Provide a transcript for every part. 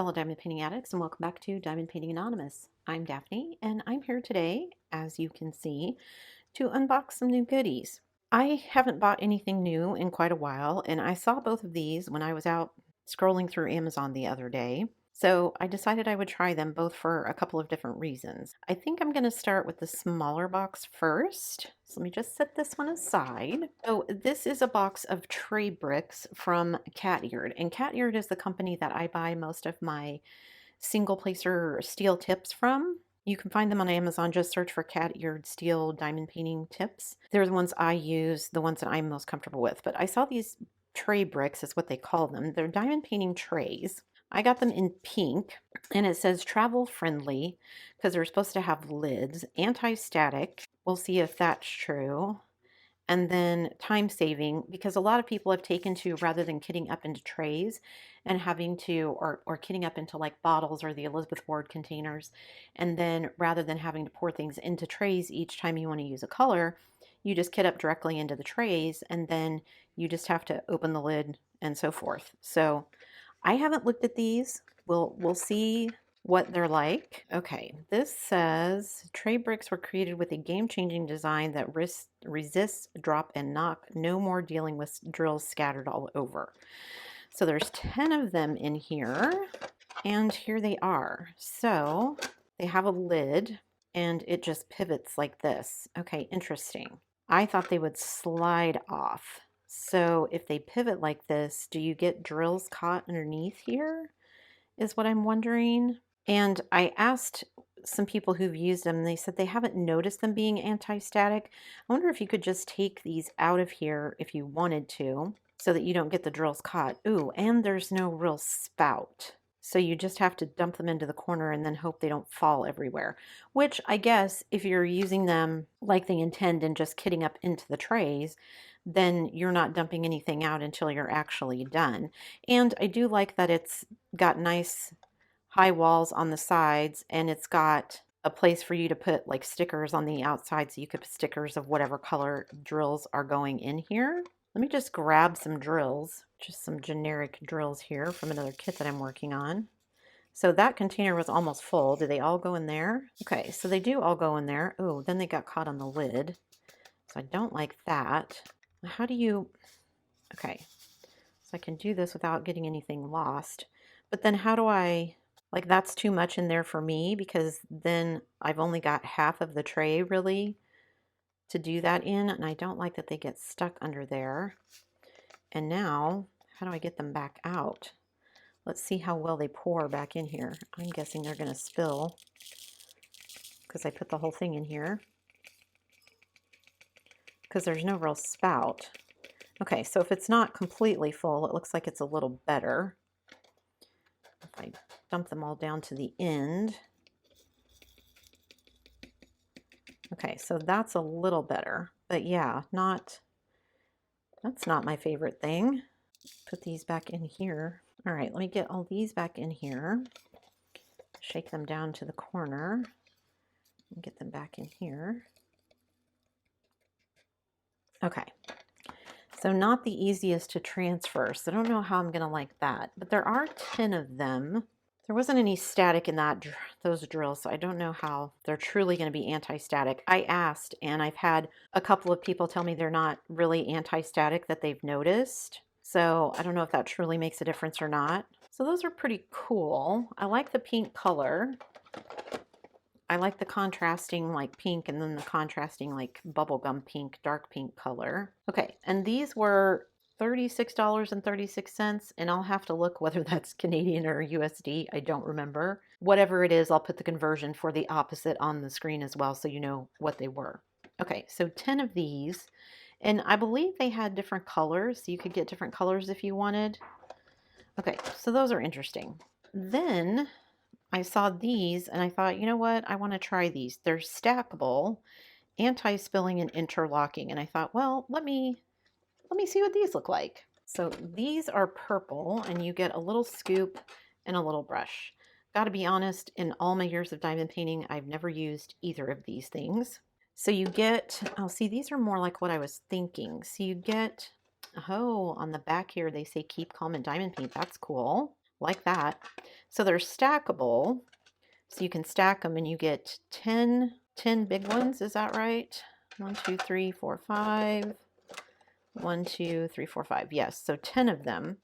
fellow diamond painting addicts, and welcome back to Diamond Painting Anonymous. I'm Daphne, and I'm here today, as you can see, to unbox some new goodies. I haven't bought anything new in quite a while, and I saw both of these when I was out scrolling through Amazon the other day. So I decided I would try them both for a couple of different reasons. I think I'm going to start with the smaller box first. So let me just set this one aside. So this is a box of tray bricks from Catyard. And Catyard is the company that I buy most of my single placer steel tips from. You can find them on Amazon. Just search for Catyard steel diamond painting tips. They're the ones I use, the ones that I'm most comfortable with. But I saw these tray bricks is what they call them. They're diamond painting trays. I got them in pink, and it says travel friendly because they're supposed to have lids, anti-static. We'll see if that's true. And then time saving, because a lot of people have taken to, rather than kitting up into trays and having to, or kitting up into like bottles or the Elizabeth Ward containers, and then rather than having to pour things into trays each time you want to use a color, you just kit up directly into the trays, and then you just have to open the lid and so forth. So I haven't looked at these. We'll see what they're like. Okay, this says tray bricks were created with a game-changing design that resists drop and knock. No more dealing with drills scattered all over. So there's 10 of them in here, and here they are. So they have a lid, and it just pivots like this. Okay, interesting. I thought they would slide off. So if they pivot like this, do you get drills caught underneath here? Is what I'm wondering. And I asked some people who've used them, and they said they haven't noticed them being anti-static. I wonder if you could just take these out of here if you wanted to, so that you don't get the drills caught. Ooh, and there's no real spout. So you just have to dump them into the corner and then hope they don't fall everywhere. Which I guess if you're using them like they intend and just kitting up into the trays, then you're not dumping anything out until you're actually done. And I do like that it's got nice high walls on the sides, and it's got a place for you to put like stickers on the outside, so you could put stickers of whatever color drills are going in here. Let me just grab some drills, just some generic drills here from another kit that I'm working on. So that container was almost full. Do they all go in there? Okay, so they do all go in there. Oh, then they got caught on the lid. So I don't like that. How do you... Okay, so I can do this without getting anything lost. But then how do I... Like, that's too much in there for me, because then I've only got half of the tray really to do that in, and I don't like that they get stuck under there. And now, how do I get them back out? Let's see how well they pour back in here. I'm guessing they're going to spill because I put the whole thing in here, because there's no real spout. Okay, so if it's not completely full, it looks like it's a little better. If I dump them all down to the end. Okay, so that's a little better, but yeah, that's not my favorite thing. Put these back in here. All right, let me get all these back in here. Shake them down to the corner and get them back in here. Okay, so not the easiest to transfer, so I don't know how I'm gonna like that, but there are 10 of them. There wasn't any static in those drills, so I don't know how they're truly going to be anti-static. I asked, and I've had a couple of people tell me they're not really anti-static that they've noticed. So I don't know if that truly makes a difference or not. So those are pretty cool. I like the pink color. I like the contrasting like pink, and then the contrasting like bubblegum pink, dark pink color. Okay, and these were $36.36, and I'll have to look whether that's Canadian or USD. I don't remember. Whatever it is, I'll put the conversion for the opposite on the screen as well, so you know what they were. Okay, so 10 of these, and I believe they had different colors, so you could get different colors if you wanted. Okay, so those are interesting. Then I saw these, and I thought, you know what, I want to try these. They're stackable, anti-spilling and interlocking, and I thought, well, let me see what these look like. So these are purple, and you get a little scoop and a little brush. Gotta be honest, in all my years of diamond painting, I've never used either of these things. So you get, oh, see, these are more like what I was thinking. So you get, oh, on the back here, they say keep calm and diamond paint. That's cool. like that. So they're stackable. So you can stack them and you get 10 big ones. Is that right? 1, 2, 3, 4, 5. 1, 2, 3, 4, 5. Yes, so 10 of them.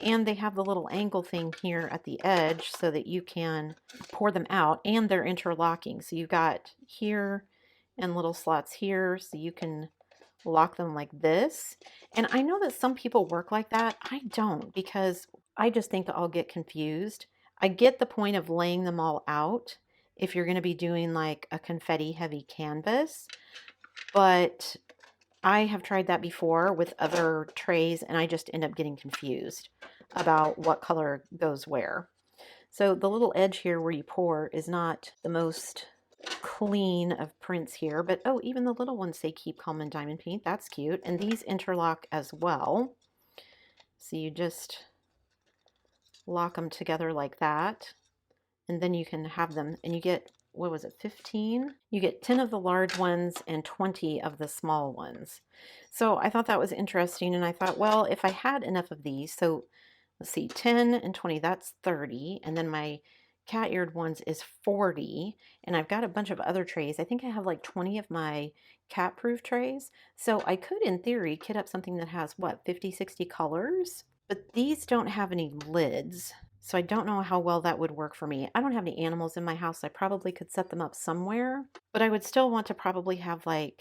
And they have the little angle thing here at the edge so that you can pour them out, and they're interlocking. So you've got here and little slots here so you can lock them like this. And I know that some people work like that. I don't, because I just think I'll get confused. I get the point of laying them all out if you're going to be doing like a confetti heavy canvas, but I have tried that before with other trays and I just end up getting confused about what color goes where. So the little edge here where you pour is not the most clean of prints here, but oh, even the little ones say keep calm and diamond paint. That's cute. And these interlock as well. So you just lock them together like that. And then you can have them, and you get, what was it, 15? You get 10 of the large ones and 20 of the small ones. So I thought that was interesting, and I thought, well, if I had enough of these, so let's see, 10 and 20, that's 30, and then my Catyard ones is 40, and I've got a bunch of other trays. I think I have like 20 of my cat-proof trays, so I could, in theory, kit up something that has, what, 50, 60 colors? But these don't have any lids, so I don't know how well that would work for me. I don't have any animals in my house. I probably could set them up somewhere, but I would still want to probably have like,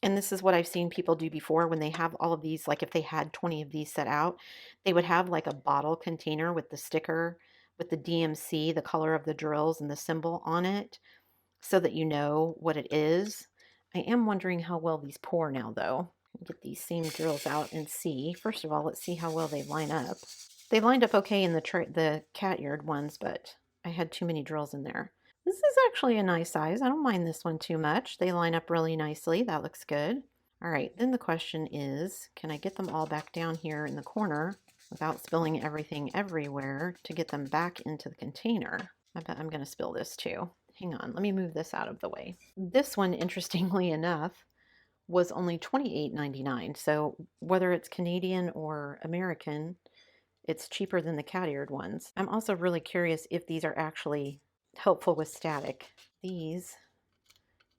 and this is what I've seen people do before when they have all of these, like if they had 20 of these set out, they would have like a bottle container with the sticker, with the DMC, the color of the drills and the symbol on it, so that you know what it is. I am wondering how well these pour now though. Get these same drills out and see. First of all, let's see how well they line up. They lined up okay in the Catyard ones, but I had too many drills in there. This is actually a nice size. I don't mind this one too much. They line up really nicely. That looks good. All right, then the question is, can I get them all back down here in the corner without spilling everything everywhere to get them back into the container? I bet I'm going to spill this too. Hang on, let me move this out of the way. This one, interestingly enough, was only $28.99. So whether it's Canadian or American, it's cheaper than the Catyard ones. I'm also really curious if these are actually helpful with static. These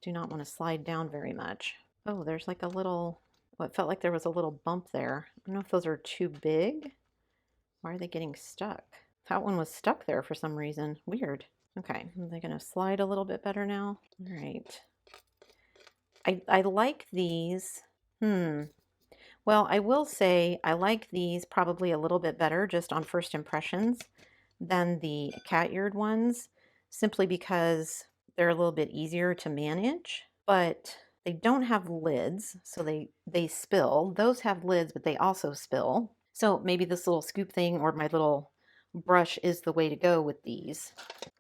do not want to slide down very much. Oh, there's like a little, well, it felt like there was a little bump there. I don't know if those are too big. Why are they getting stuck? That one was stuck there for some reason. Weird. Okay, are they going to slide a little bit better now? All right. I like these. Well, I will say I like these probably a little bit better just on first impressions than the Catyard ones, simply because they're a little bit easier to manage, but they don't have lids, so they spill. Those have lids, but they also spill. So maybe this little scoop thing or my little brush is the way to go with these.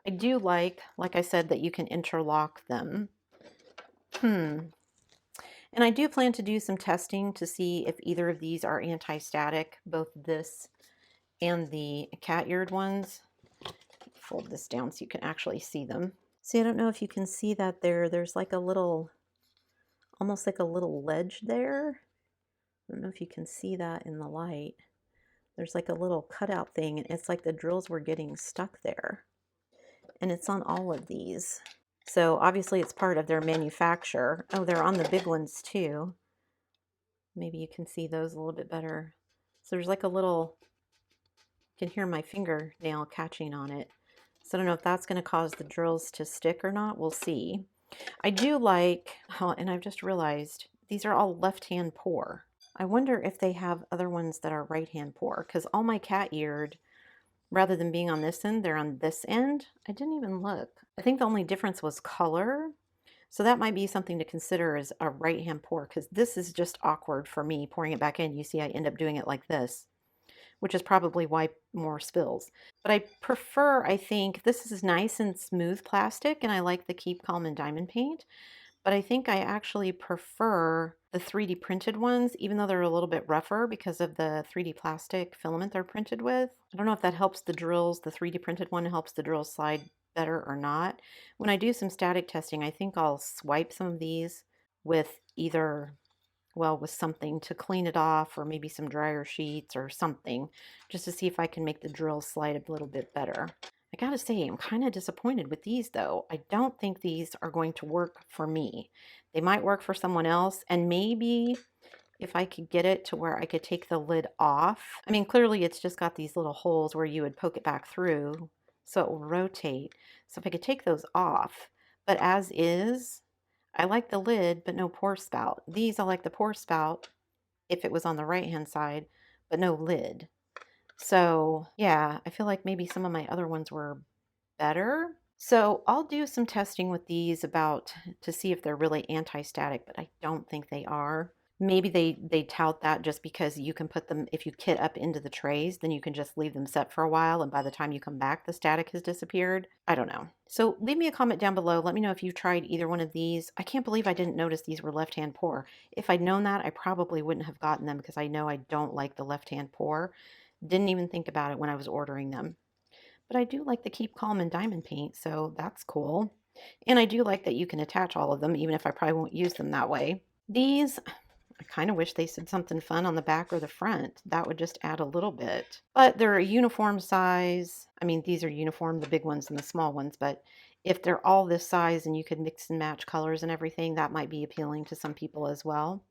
I do like I said, that you can interlock them. And I do plan to do some testing to see if either of these are anti-static, both this and the Catyard ones. Fold this down so you can actually see them. See, I don't know if you can see that there's like a little, almost like a little ledge there. I don't know if you can see that in the light. There's like a little cutout thing, and it's like the drills were getting stuck there. And it's on all of these. So obviously it's part of their manufacture. Oh, they're on the big ones too. Maybe you can see those a little bit better. So there's like a little, you can hear my fingernail catching on it. So I don't know if that's going to cause the drills to stick or not. We'll see. I do like, oh, and I've just realized these are all left-hand pour. I wonder if they have other ones that are right-hand pour, because all my Catyard, rather than being on this end, they're on this end. I didn't even look. I think the only difference was color. So that might be something to consider as a right-hand pour, because this is just awkward for me pouring it back in. You see I end up doing it like this, which is probably why more spills. But I prefer, I think, this is nice and smooth plastic, and I like the Keep Calm and Diamond Paint. But I think I actually prefer the 3D printed ones, even though they're a little bit rougher because of the 3D plastic filament they're printed with. I don't know if that helps the drills, the 3D printed one helps the drills slide better or not. When I do some static testing, I think I'll swipe some of these with either well, with something to clean it off, or maybe some dryer sheets or something, just to see if I can make the drill slide a little bit better. I gotta say, I'm kind of disappointed with these though. I don't think these are going to work for me. They might work for someone else, and maybe if I could get it to where I could take the lid off. I mean, clearly it's just got these little holes where you would poke it back through so it will rotate. So if I could take those off, but as is, I like the lid, but no pour spout. These I like the pour spout if it was on the right hand side, but no lid. So yeah, I feel like maybe some of my other ones were better. So I'll do some testing with these about to see if they're really anti-static, but I don't think they are. Maybe they tout that just because you can put them, if you kit up into the trays, then you can just leave them set for a while, and by the time you come back, the static has disappeared. I don't know. So leave me a comment down below. Let me know if you've tried either one of these. I can't believe I didn't notice these were left-hand pour. If I'd known that, I probably wouldn't have gotten them because I know I don't like the left-hand pour. Didn't even think about it when I was ordering them. But I do like the Keep Calm and Diamond Paint, so that's cool. And I do like that you can attach all of them, even if I probably won't use them that way. These, I kind of wish they said something fun on the back or the front. That would just add a little bit. But they're a uniform size. I mean, these are uniform, the big ones and the small ones, but if they're all this size and you could mix and match colors and everything, that might be appealing to some people as well.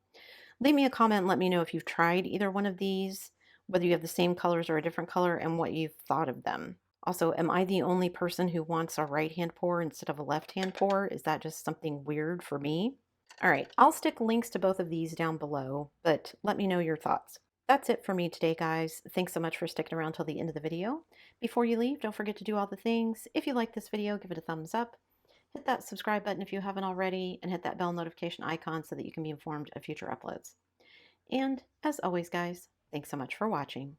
Leave me a comment and let me know if you've tried either one of these, whether you have the same colors or a different color, and what you've thought of them. Also, am I the only person who wants a right-hand pour instead of a left-hand pour? Is that just something weird for me? All right, I'll stick links to both of these down below, but let me know your thoughts. That's it for me today, guys. Thanks so much for sticking around till the end of the video. Before you leave, don't forget to do all the things. If you like this video, give it a thumbs up. Hit that subscribe button if you haven't already, and hit that bell notification icon so that you can be informed of future uploads. And as always, guys, thanks so much for watching.